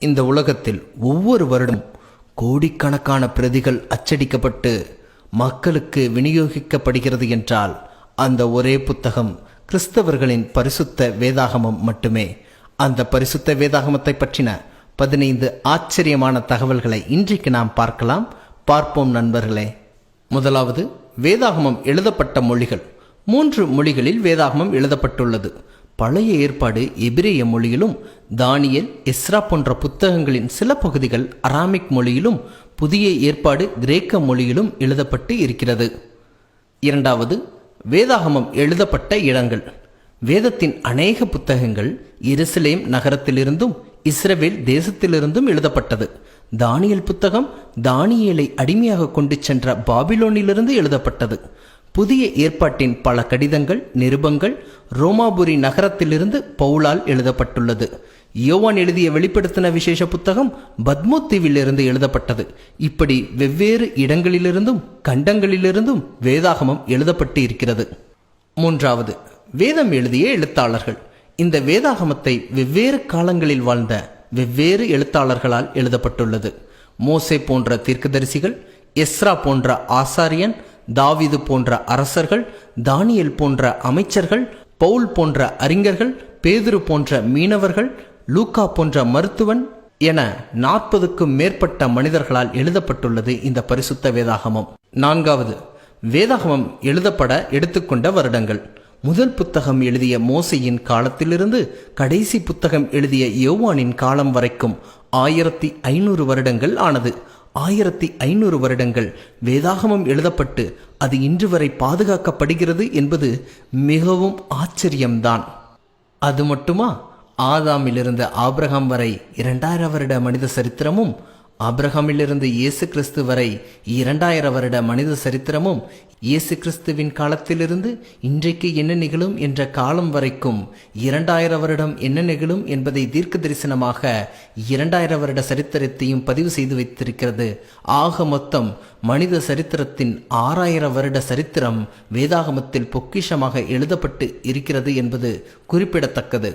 இந்த உலகத்தில் ஒவ்வொரு வருடம் கோடிக்கணக்கான பிரதிகள் அச்சடிக்கப்பட்டு மக்களுக்கு விநியோகிக்கப்படுகிறது என்றால் அந்த ஒரே புத்தகம் கிறிஸ்தவர்களின் பரிசுத்த வேதாகமம் மட்டுமே. அந்த பரிசுத்த வேதாகமத்தை பற்றின 15 ஆச்சரியமான தகவல்களை இன்றைக்கு நாம் பார்ப்போம் நண்பர்களே. முதலாவது, வேதாகமம் எழுதப்பட்ட மொழிகள். 3 மொழிகளில் வேதாகமம் எழுதப்பட்டுள்ளது. பழைய ஏற்பாடு எபிரேய மொழியிலும், தானியேல், எஸ்ரா போன்ற புத்தகங்களின் சில பகுதிகள் அராமிக் மொழியிலும், புதிய ஏற்பாடு கிரேக்க மொழியிலும் எழுதப்பட்டு இருக்கிறது. இரண்டாவது, வேதாகமம் எழுதப்பட்ட இடங்கள். வேதத்தின் அநேக புத்தகங்கள் எருசலேம் நகரத்திலிருந்தும் இஸ்ரவேல் தேசத்திலிருந்தும் எழுதப்பட்டது. தானியேல் புத்தகம் தானியேலை அடிமையாக கொண்டு சென்ற பாபிலோனிலிருந்து எழுதப்பட்டது. புதிய ஏற்பாட்டின் பல கடிதங்கள், நிருபங்கள் ரோமாபுரி நகரத்திலிருந்து பவுலால் எழுதப்பட்டுள்ளது. யோவான் எழுதிய வெளிப்படுத்தின விசேஷ புத்தகம் பத்மோத்தீவிலிருந்து எழுதப்பட்டது. இப்படி வெவ்வேறு இடங்களிலிருந்தும் கண்டங்களிலிருந்தும் வேதாகமம் எழுதப்பட்டு இருக்கிறது. மூன்றாவது, வேதம் எழுதிய எழுத்தாளர்கள். இந்த வேதாகமத்தை வெவ்வேறு காலங்களில் வாழ்ந்த வெவ்வேறு எழுத்தாளர்களால் எழுதப்பட்டுள்ளது. மோசே போன்ற தீர்க்கதரிசிகள், எஸ்ரா போன்ற ஆசாரியன், தாவீது போன்ற அரசர்கள், தானியேல் போன்ற அமைச்சர்கள், பவுல் போன்ற அறிஞர்கள், பேதுரு போன்ற மீனவர்கள், லூக்கா போன்ற மருத்துவன் என 40க்கும் மேற்பட்ட மனிதர்களால் எழுதப்பட்டுள்ளது இந்த பரிசுத்த வேதாகமம். நான்காவது, வேதாகமம் எழுதப்பட எடுத்துக்கொண்ட வருடங்கள். முதல் புத்தகம் எழுதிய மோசையின் காலத்திலிருந்து கடைசி புத்தகம் எழுதிய யோவானின் காலம் வரைக்கும் 1500 வருடங்கள் ஆனது. 1500 வருடங்கள் வேதாகமம் எழுதப்பட்டு அது இன்று வரை பாதுகாக்கப்படுகிறது என்பது மிகவும் ஆச்சரியம்தான். அது மட்டுமா, ஆதாமிலிருந்து ஆபிரகாம் வரை 2000 வருட மனித சரித்திரமும், ஆபிரகாமிலிருந்து இயேசு கிறிஸ்து வரை 2000 வருட மனித சரித்திரமும், இயேசு கிறிஸ்துவின் காலத்திலிருந்து இன்றைக்கு என்ன நிகழும் என்ற காலம் வரைக்கும் 2000 வருடம் என்ன நிகழும் என்பதை தீர்க்க தரிசனமாக 2000 வருட சரித்திரத்தையும் பதிவு செய்து வைத்திருக்கிறது. ஆக மொத்தம் மனித சரித்திரத்தின் 6000 வருட சரித்திரம் வேதாகமத்தில் பொக்கிஷமாக எழுதப்பட்டு இருக்கிறது என்பது குறிப்பிடத்தக்கது.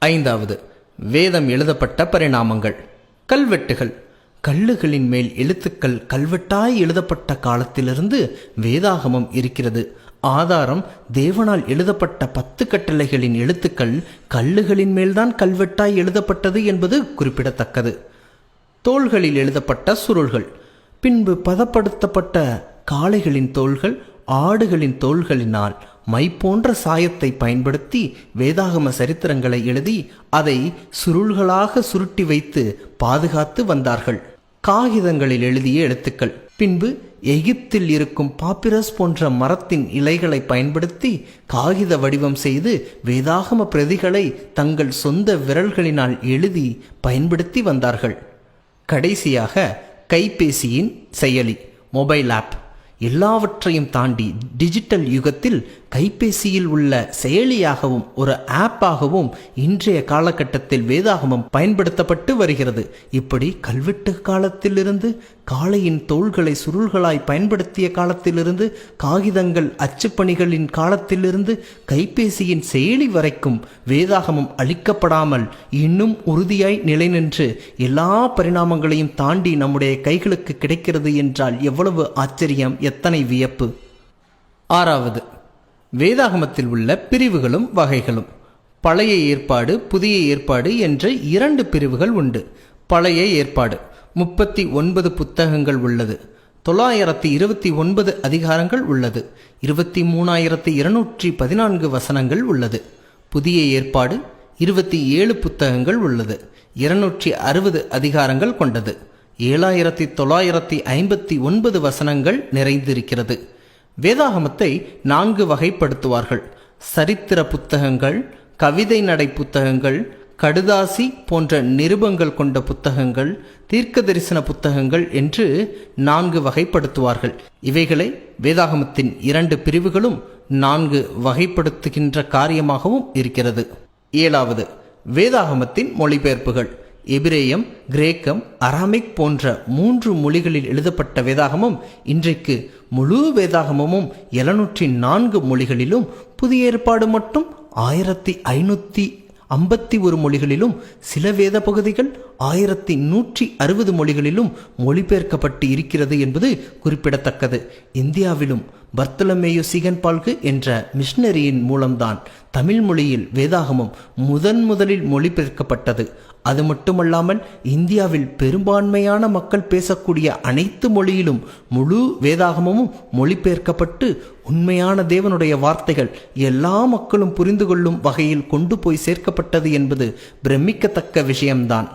ஐந்தாவது, வேதம் எழுதப்பட்ட பரிணாமங்கள். கல்வெட்டுகள். கல்லுகளின் மேல் எழுத்துக்கள் கல்வெட்டாய் எழுதப்பட்ட காலத்திலிருந்து வேதாகமம் இருக்கிறது. ஆதாரம், தேவனால் எழுதப்பட்ட 10 கட்டளைகளின் எழுத்துக்கள் கல்லுகளின் மேல்தான் கல்வெட்டாய் எழுதப்பட்டது என்பது குறிப்பிடத்தக்கது. தோள்களில் எழுதப்பட்ட சுருள்கள். பின்பு பதப்படுத்தப்பட்ட காளைகளின் தோள்கள், ஆடுகளின் தோள்களினால் மை போன்ற சாயத்தை பயன்படுத்தி வேதாகம சரித்திரங்களை எழுதி அதை சுருள்களாக சுருட்டி வைத்து பாதுகாத்து வந்தார்கள். காகிதங்களில் எழுதிய எழுத்துக்கள். பின்பு எகிப்தில் இருக்கும் பாப்பிரஸ் போன்ற மரத்தின் இலைகளை பயன்படுத்தி காகித வடிவம் செய்து வேதாகம பிரதிகளை தங்கள் சொந்த விரல்களினால் எழுதி பயன்படுத்தி வந்தார்கள். கடைசியாக கைபேசியின் செயலி, மொபைல் ஆப். எல்லாவற்றையும் தாண்டி டிஜிட்டல் யுகத்தில் கைபேசியில் உள்ள செயலியாகவும் ஒரு ஆப்பாகவும் இன்றைய காலகட்டத்தில் வேதாகமம் பயன்படுத்தப்பட்டு வருகிறது. இப்படி கல்வெட்டு காலத்திலிருந்து, காளையின் தோள்களை சுருள்களாய் பயன்படுத்திய காலத்திலிருந்து, காகிதங்கள் அச்சுப்பணிகளின் காலத்திலிருந்து, கைபேசியின் செயலி வரைக்கும் வேதாகமம் அழிக்கப்படாமல் இன்னும் உறுதியாய் நிலைநின்று எல்லா பரிணாமங்களையும் தாண்டி நம்முடைய கைகளுக்கு கிடைக்கிறது என்றால் எவ்வளவு ஆச்சரியம், எத்தனை வியப்பு. ஆறாவது, வேதாகமத்தில் உள்ள பிரிவுகளும் வகைகளும். பழைய ஏற்பாடு, புதிய ஏற்பாடு என்ற 2 பிரிவுகள் உண்டு. பழைய ஏற்பாடு 39 புத்தகங்கள் உள்ளது. 929 அதிகாரங்கள் உள்ளது. 23,214 வசனங்கள் உள்ளது. புதிய ஏற்பாடு 27 புத்தகங்கள் உள்ளது. 260 அதிகாரங்கள் கொண்டது. 7,959 வசனங்கள் நிறைந்திருக்கிறது. வேதாகமத்தை 4 வகைப்படுத்துவார்கள். சரித்திர புத்தகங்கள், கவிதை நடை புத்தகங்கள், கடுதாசி போன்ற நிருபங்கள் கொண்ட புத்தகங்கள், தீர்க்க தரிசன புத்தகங்கள் என்று 4 வகைப்படுத்துவார்கள். இவைகளை வேதாகமத்தின் 2 பிரிவுகளும் 4 வகைப்படுத்துகின்ற காரியமாகவும் இருக்கிறது. ஏழாவது, வேதாகமத்தின் மொழிபெயர்ப்புகள். எபிரேயம், கிரேக்கம், அராமிக் போன்ற 3 மொழிகளில் எழுதப்பட்ட வேதாகமம் இன்றைக்கு முழு வேதாகமமும் 704 மொழிகளிலும், புதிய ஏற்பாடு மட்டும் 1500 51 மொழிகளிலும், சில வேத பகுதிகள் 1160 மொழிகளிலும் மொழிபெயர்க்கப்பட்டு இருக்கிறது என்பது குறிப்பிடத்தக்கது. இந்தியாவிலும் பர்த்தலமேயு சீகன்பால்கு என்ற மிஷனரியின் மூலம்தான் தமிழ் மொழியில் வேதாகமம் முதலில் மொழிபெயர்க்கப்பட்டது. அது மட்டுமல்லாமல் இந்தியாவில் பெரும்பான்மையான மக்கள் பேசக்கூடிய அனைத்து மொழியிலும் முழு வேதாகமமும் மொழிபெயர்க்கப்பட்டு உண்மையான தேவனுடைய வார்த்தைகள் எல்லா மக்களும் புரிந்து கொள்ளும் வகையில் கொண்டு போய் சேர்க்கப்பட்டது என்பது பிரமிக்கத்தக்க விஷயம்தான்.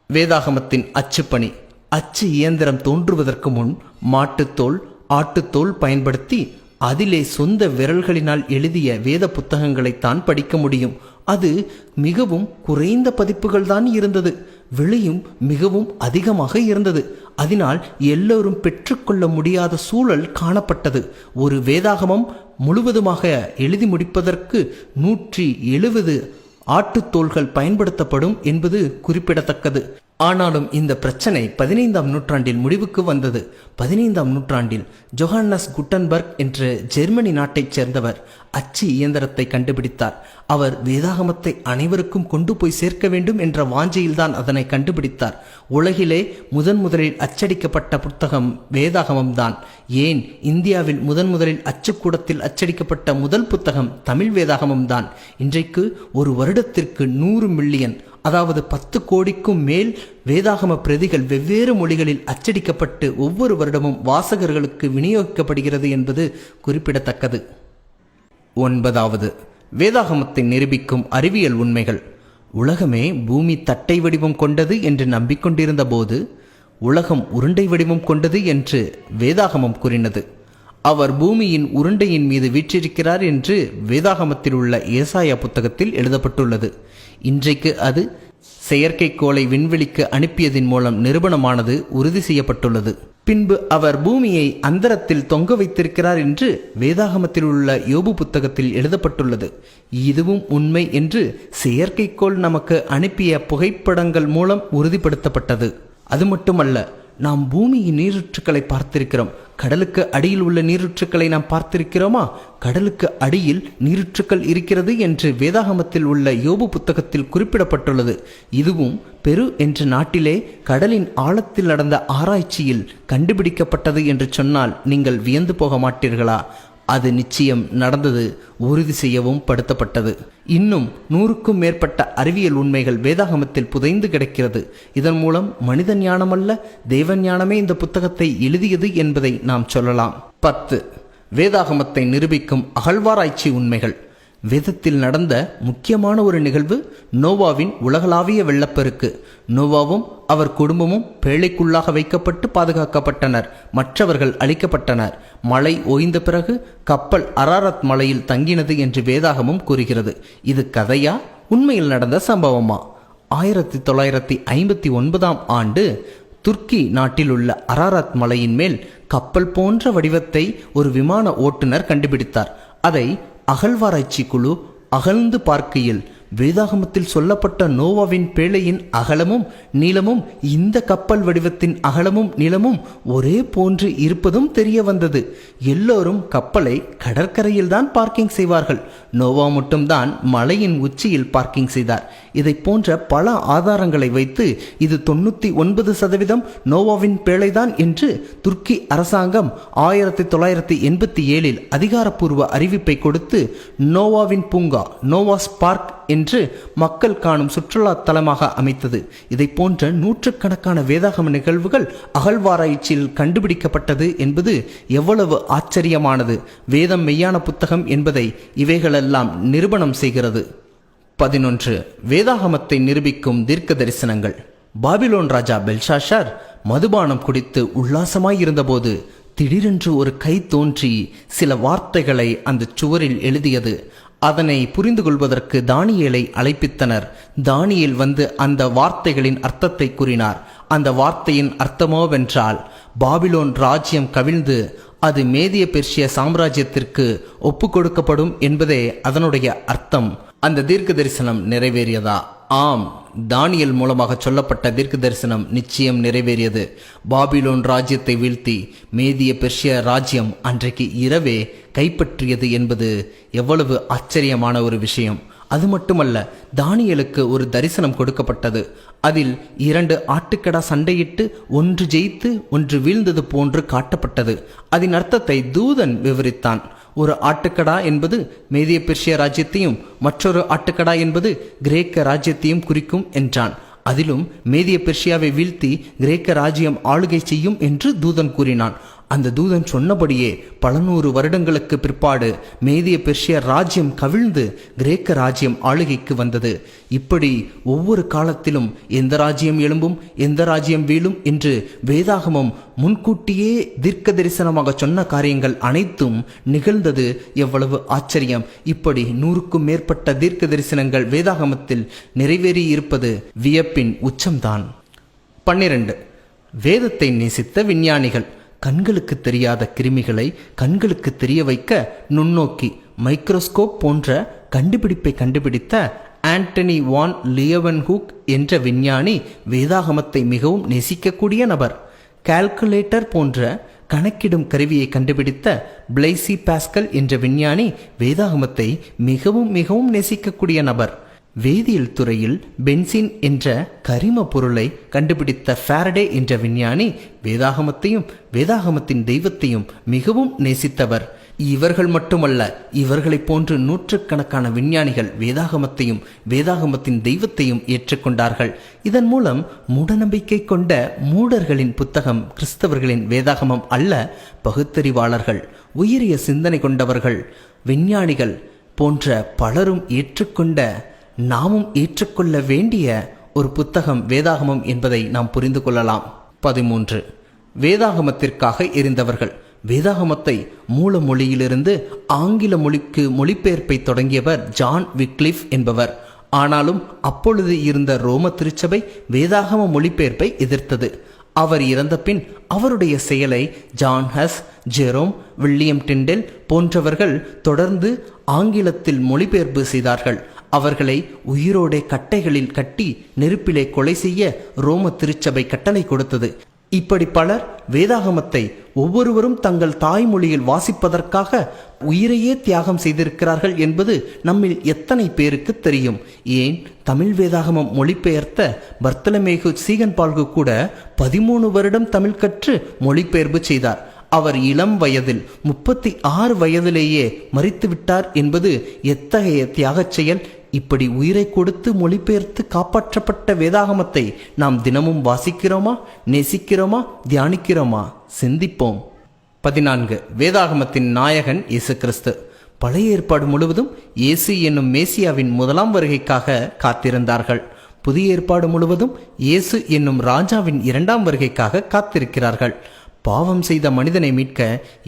வேதாகமத்தின் அச்சுப்பணி. அச்சு இயந்திரம் தோன்றுவதற்கு முன் மாட்டுத்தோல், ஆட்டுத்தோல் பயன்படுத்தி அதிலே சொந்த விரல்களினால் எழுதிய வேத புத்தகங்களைத்தான் படிக்க முடியும். அது மிகவும் குறைந்த பதிப்புகள் தான் இருந்தது. விலையும் மிகவும் அதிகமாக இருந்தது. அதனால் எல்லோரும் பெற்றுக்கொள்ள முடியாத சூழல் காணப்பட்டது. ஒரு வேதாகமம் முழுவதுமாக எழுதி முடிப்பதற்கு 170 ஆட்டுத்தோள்கள் பயன்படுத்தப்படும் என்பது குறிப்பிடத்தக்கது. ஆனாலும் இந்த பிரச்சனை 15ஆம் நூற்றாண்டில் முடிவுக்கு வந்தது. 15ஆம் நூற்றாண்டில் ஜொஹான்னஸ் குட்டன்பர்க் என்ற ஜெர்மனி நாட்டைச் சேர்ந்தவர் அச்சு இயந்திரத்தை கண்டுபிடித்தார். அவர் வேதாகமத்தை அனைவருக்கும் கொண்டு போய் சேர்க்க வேண்டும் என்ற வாஞ்சையில்தான் அதனை கண்டுபிடித்தார். உலகிலே முதலில் அச்சடிக்கப்பட்ட புத்தகம் வேதாகமம்தான். ஏன், இந்தியாவில் முதலில் அச்சுக்கூடத்தில் அச்சடிக்கப்பட்ட முதல் புத்தகம் தமிழ் வேதாகமம்தான். இன்றைக்கு ஒரு வருடத்திற்கு 100 மில்லியன், அதாவது 10 கோடிக்கும் மேல் வேதாகம பிரதிகள் வெவ்வேறு மொழிகளில் அச்சடிக்கப்பட்டு ஒவ்வொரு வருடமும் வாசகர்களுக்கு விநியோகிக்கப்படுகிறது என்பது குறிப்பிடத்தக்கது. 9வது, வேதாகமத்தை நிரூபிக்கும் அறிவியல் உண்மைகள். உலகமே பூமி தட்டை வடிவம் கொண்டது என்று நம்பிக்கொண்டிருந்த போது உலகம் உருண்டை வடிவம் கொண்டது என்று வேதாகமம் கூறினது. அவர் பூமியின் உருண்டையின் மீது வீற்றிருக்கிறார் என்று வேதாகமத்தில் உள்ள ஏசாயா புத்தகத்தில் எழுதப்பட்டுள்ளது. இன்றைக்கு அது செயற்கைக்கோளை விண்வெளிக்கு அனுப்பியதின் மூலம் நிரூபணமானது உறுதி செய்யப்பட்டுள்ளது. பின்பு அவர் பூமியை அந்தரத்தில் தொங்க வைத்திருக்கிறார் என்று வேதாகமத்தில் உள்ள யோபு புத்தகத்தில் எழுதப்பட்டுள்ளது. இதுவும் உண்மை என்று செயற்கைக்கோள் நமக்கு அனுப்பிய புகைப்படங்கள் மூலம் உறுதிப்படுத்தப்பட்டது. அது மட்டுமல்ல, நாம் பூமியின் நீரூற்றுக்களை பார்த்திருக்கிறோம். கடலுக்கு அடியில் உள்ள நீரூற்றுக்களை நாம் பார்த்திருக்கிறோமா? கடலுக்கு அடியில் நீரூற்றுக்கள் இருக்கிறது என்று வேதாகமத்தில் உள்ள யோபு புத்தகத்தில் குறிப்பிடப்பட்டுள்ளது. இதுவும் பெரு என்ற நாட்டிலே கடலின் ஆழத்தில் நடந்த ஆராய்ச்சியில் கண்டுபிடிக்கப்பட்டது என்று சொன்னால் நீங்கள் வியந்து போக மாட்டீர்களா? அது நிச்சயம் நடந்தது, உறுதி செய்யவும் படுத்தப்பட்டது. இன்னும் 100க்கும் மேற்பட்ட அறிவியல் உண்மைகள் வேதாகமத்தில் புதைந்து கிடக்கிறது. இதன் மூலம் மனித ஞானமல்ல, தேவ ஞானமே இந்த புத்தகத்தை எழுதியது என்பதை நாம் சொல்லலாம். 10. வேதாகமத்தை நிரூபிக்கும் அகழ்வாராய்ச்சி உண்மைகள். வேதத்தில் நடந்த முக்கியமான ஒரு நிகழ்வு நோவாவின் உலகளாவிய வெள்ளப்பெருக்கு. நோவாவும் அவர் குடும்பமும் பேழைக்குள்ளாக வைக்கப்பட்டு பாதுகாக்கப்பட்டனர். மற்றவர்கள் அழிக்கப்பட்டனர். மழை ஓய்ந்த பிறகு கப்பல் அராரத் மலையில் தங்கினது என்று வேதாகமம் கூறுகிறது. இது கதையா, உண்மையில் நடந்த சம்பவமா? 1959ஆம் ஆண்டு துர்க்கி நாட்டில் உள்ள அராரத் மலையின் மேல் கப்பல் போன்ற வடிவத்தை ஒரு விமான ஓட்டுநர் கண்டுபிடித்தார். அதை அகழ்வாராய்ச்சி குழு அகழ்ந்து பார்க்கையில் வேதாகமத்தில் சொல்லப்பட்ட நோவாவின் பேழையின் அகலமும் நீளமும் இந்த கப்பல் வடிவத்தின் அகலமும் நீளமும் ஒரே போன்று இருப்பதும் தெரிய வந்தது. எல்லோரும் கப்பலை கடற்கரையில் தான் பார்க்கிங் செய்வார்கள். நோவா மட்டும்தான் மலையின் உச்சியில் பார்க்கிங் செய்தார். இதை போன்ற பல ஆதாரங்களை வைத்து இது 99% நோவாவின் பேழைதான் என்று துர்க்கி அரசாங்கம் 1987இல் அதிகாரப்பூர்வ அறிவிப்பை கொடுத்து நோவாவின் பூங்கா, நோவாஸ் பார்க் என்று மக்கள் காணும் சுற்றுலா தலமாக அமைத்தது. இதை போன்ற நூற்றுக்கணக்கான வேதாகம நிகழ்வுகள் அகழ்வாராய்ச்சியில் கண்டுபிடிக்கப்பட்டது என்பது எவ்வளவு ஆச்சரியமானது. வேதம் மெய்யான புத்தகம் என்பதை இவைகளெல்லாம் நிரூபணம் செய்கிறது. 11. வேதாகமத்தை நிரூபிக்கும் தீர்க்க தரிசனங்கள். பாபிலோன் ராஜா பெல்ஷாஷார் மதுபானம் குடித்து உல்லாசமாயிருந்தபோது திடீரென்று ஒரு கை தோன்றி சில வார்த்தைகளை அந்த சுவரில் எழுதியது. அதனை புரிந்து கொள்வதற்கு தானியேலை அழைப்பித்தனர். தானியேல் வந்து அந்த வார்த்தைகளின் அர்த்தத்தை கூறினார். அந்த வார்த்தையின் அர்த்தமோவென்றால் பாபிலோன் ராஜ்யம் கவிழ்ந்து அது மேதிய பெர்ஷிய சாம்ராஜ்யத்திற்கு ஒப்பு கொடுக்கப்படும் என்பதே அதனுடைய அர்த்தம். அந்த தீர்க்க தரிசனம் நிறைவேறியதா? ஆம், தானியேல் மூலமாக சொல்லப்பட்ட தீர்க்க தரிசனம் நிச்சயம் நிறைவேறியது. பாபிலோன் ராஜ்யத்தை வீழ்த்தி மேதிய பெர்ஷிய ராஜ்யம் அன்றைக்கு இரவே கைப்பற்றியது என்பது எவ்வளவு ஆச்சரியமான ஒரு விஷயம். அது மட்டுமல்ல, தானியேலுக்கு ஒரு தரிசனம் கொடுக்கப்பட்டது. அதில் 2 ஆட்டுக்கடா சண்டையிட்டு ஒன்று ஜெயித்து ஒன்று வீழ்ந்தது போன்று காட்டப்பட்டது. அதன் அர்த்தத்தை தூதன் விவரித்தான். ஒரு ஆட்டுக்கடா என்பது மேதிய பெர்ஷிய ராஜ்யத்தையும் மற்றொரு ஆட்டுக்கடா என்பது கிரேக்க ராஜ்யத்தையும் குறிக்கும் என்றான். அதிலும் மேதிய பெர்ஷியாவை வீழ்த்தி கிரேக்க ராஜ்யம் ஆளுகை செய்யும் என்று தூதன் கூறினான். அந்த தூதன் சொன்னபடியே பல 100 வருடங்களுக்கு பிற்பாடு மேதிய பெர்ஷிய ராஜ்யம் கவிழ்ந்து கிரேக்க ராஜ்யம் ஆளுகைக்கு வந்தது. இப்படி ஒவ்வொரு காலத்திலும் எந்த ராஜ்யம் எழும்பும் எந்த ராஜ்யம் வீழும் என்று வேதாகமம் முன்கூட்டியே தீர்க்க தரிசனமாக சொன்ன காரியங்கள் அனைத்தும் நிகழ்ந்தது. எவ்வளவு ஆச்சரியம்! இப்படி 100க்கும் மேற்பட்ட தீர்க்க தரிசனங்கள் வேதாகமத்தில் நிறைவேறி இருப்பது வியப்பின் உச்சம்தான். 12. வேதத்தை நேசித்த விஞ்ஞானிகள். கண்களுக்கு தெரியாத கிருமிகளை கண்களுக்கு தெரிய வைக்க நுண்ணோக்கி மைக்ரோஸ்கோப் போன்ற கண்டுபிடிப்பை கண்டுபிடித்த ஆண்டனி வான் லியவன்ஹூக் என்ற விஞ்ஞானி வேதாகமத்தை மிகவும் நேசிக்கக்கூடிய நபர். கால்குலேட்டர் போன்ற கணக்கிடும் கருவியை கண்டுபிடித்த பிளைசி பாஸ்கல் என்ற விஞ்ஞானி வேதாகமத்தை மிகவும் மிகவும் நேசிக்கக்கூடிய நபர். வேதியியல் துறையில் பென்சின் என்ற கரிம பொருளை கண்டுபிடித்த ஃபாரடே என்ற விஞ்ஞானி வேதாகமத்தையும் வேதாகமத்தின் தெய்வத்தையும் மிகவும் நேசித்தவர். இவர்கள் மட்டுமல்ல, இவர்களைப் போன்று நூற்றுக்கணக்கான விஞ்ஞானிகள் வேதாகமத்தையும் வேதாகமத்தின் தெய்வத்தையும் ஏற்றுக்கொண்டார்கள். இதன் மூலம் மூடநம்பிக்கை கொண்ட மூடர்களின் புத்தகம் கிறிஸ்தவர்களின் வேதாகமம் அல்ல. பகுத்தறிவாளர்கள், உயரிய சிந்தனை கொண்டவர்கள், விஞ்ஞானிகள் போன்ற பலரும் ஏற்றுக்கொண்ட, நாமும் ஏற்றுக்கொள்ள வேண்டிய ஒரு புத்தகம் வேதாகமம் என்பதை நாம் புரிந்து கொள்ளலாம். 13. வேதாகமத்திற்காக எரிந்தவர்கள். வேதாகமத்தை மூல மொழியிலிருந்து ஆங்கில மொழிக்கு மொழிபெயர்ப்பை தொடங்கியவர் ஜான் விக்லிஃப் என்பவர். ஆனாலும் அப்பொழுது இருந்த ரோம திருச்சபை வேதாகம மொழிபெயர்ப்பை எதிர்த்தது. அவர் இறந்த பின் அவருடைய செயலை ஜான் ஹஸ், ஜெரோம், வில்லியம் டிண்டெல் போன்றவர்கள் தொடர்ந்து ஆங்கிலத்தில் மொழிபெயர்ப்பு செய்தார்கள். அவர்களை உயிரோடே கட்டைகளில் கட்டி நெருப்பிலே கொலை செய்ய ரோம திருச்சபை கட்டளை கொடுத்தது. இப்படி பலர் வேதாகமத்தை ஒவ்வொருவரும் தங்கள் தாய்மொழியில் வாசிப்பதற்காக உயிரையே தியாகம் செய்திருக்கிறார்கள் என்பது நம்மில் எத்தனை பேருக்கு தெரியும்? ஏன், தமிழ் வேதாகமம் மொழிபெயர்த்த பர்த்தலமேயு சீகன்பால்கு கூட 13 வருடம் தமிழ் கற்று மொழிபெயர்ப்பு செய்தார். அவர் இளம் வயதில் 36 வயதிலேயே மரித்துவிட்டார் என்பது எத்தகைய தியாகச் செயல்! இப்படி உயிரை கொடுத்து மொழிபெயர்த்து காப்பாற்றப்பட்ட வேதாகமத்தை நாம் தினமும் வாசிக்கிறோமா, நேசிக்கிறோமா, தியானிக்கிறோமா? சிந்திப்போம். 14. வேதாகமத்தின் நாயகன் இயேசு கிறிஸ்து. பழைய ஏற்பாடு முழுவதும் இயேசு என்னும் மேசியாவின் முதலாம் வருகைக்காக காத்திருந்தார்கள். புதிய ஏற்பாடு முழுவதும் இயேசு என்னும் ராஜாவின் 2ஆம் வருகைக்காக காத்திருக்கிறார்கள். பாவம் செய்த மனிதனை மீட்க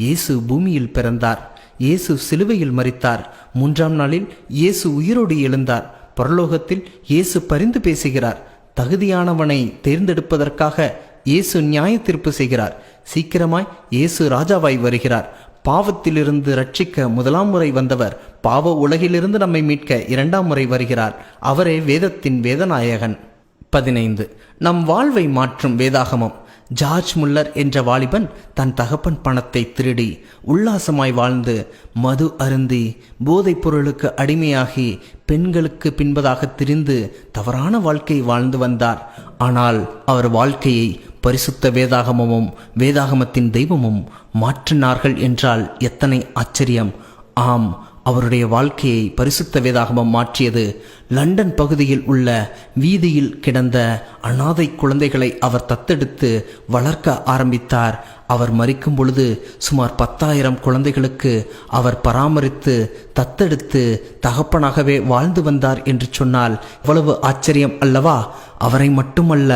இயேசு பூமியில் பிறந்தார். இயேசு சிலுவையில் மரித்தார். 3ஆம் நாளில் இயேசு உயிரோடு எழுந்தார். பரலோகத்தில் இயேசு பரிந்து பேசுகிறார். தகுதியானவனை தேர்ந்தெடுப்பதற்காக இயேசு நியாய தீர்ப்பு செய்கிறார். சீக்கிரமாய் இயேசு ராஜாவாய் வருகிறார். பாவத்திலிருந்து ரட்சிக்க 1ஆம் முறை வந்தவர் பாவ உலகிலிருந்து நம்மை மீட்க 2ஆம் முறை வருகிறார். அவரே வேதத்தின் வேதநாயகன். 15. நம் வாழ்வை மாற்றும் வேதாகமம். ஜார்ஜ் முல்லர் என்ற வாலிபன் தன் தகப்பன் பணத்தை திருடி உல்லாசமாய் வாழ்ந்து மது அருந்தி போதைப் பொருளுக்கு அடிமையாகி பெண்களுக்கு பின்பதாக திரிந்து தவறான வாழ்க்கை வாழ்ந்து வந்தார். ஆனால் அவர் வாழ்க்கையை பரிசுத்த வேதாகமமும் வேதாகமத்தின் தெய்வமும் மாற்றினார்கள் என்றால் எத்தனை ஆச்சரியம்! ஆம், அவருடைய வாழ்க்கையை பரிசுத்த வேதாகமம் மாற்றியது. லண்டன் பகுதியில் உள்ள வீதியில் கிடந்த அனாதை குழந்தைகளை அவர் தத்தெடுத்து வளர்க்க ஆரம்பித்தார். அவர் மரிக்கும் பொழுது சுமார் 10,000 குழந்தைகளுக்கு அவர் பராமரித்து தத்தெடுத்து தகப்பனாகவே வாழ்ந்து வந்தார் என்று சொன்னால் எவ்வளவு ஆச்சரியம் அல்லவா? அவரை மட்டுமல்ல,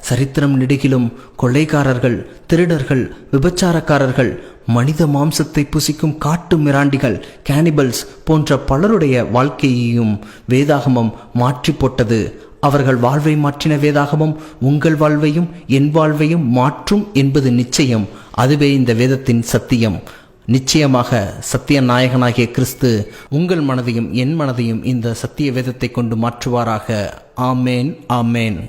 சரித்திரம் நெடுகிலும் கொள்ளைக்காரர்கள், திருடர்கள், விபச்சாரக்காரர்கள், மனித மாம்சத்தை புசிக்கும் காட்டு மிராண்டிகள், கேனிபல்ஸ் போன்ற பலருடைய வாழ்க்கையையும் வேதாகமம் மாற்றி போட்டது. அவர்கள் வாழ்வை மாற்றின வேதாகமம் உங்கள் வாழ்வையும் என் வாழ்வையும் மாற்றும் என்பது நிச்சயம். அதுவே இந்த வேதத்தின் சத்தியம். நிச்சயமாக சத்திய நாயகனாகிய கிறிஸ்து உங்கள் மனதையும் என் மனதையும் இந்த சத்திய வேதத்தை கொண்டு மாற்றுவாராக. ஆமேன், ஆமேன்.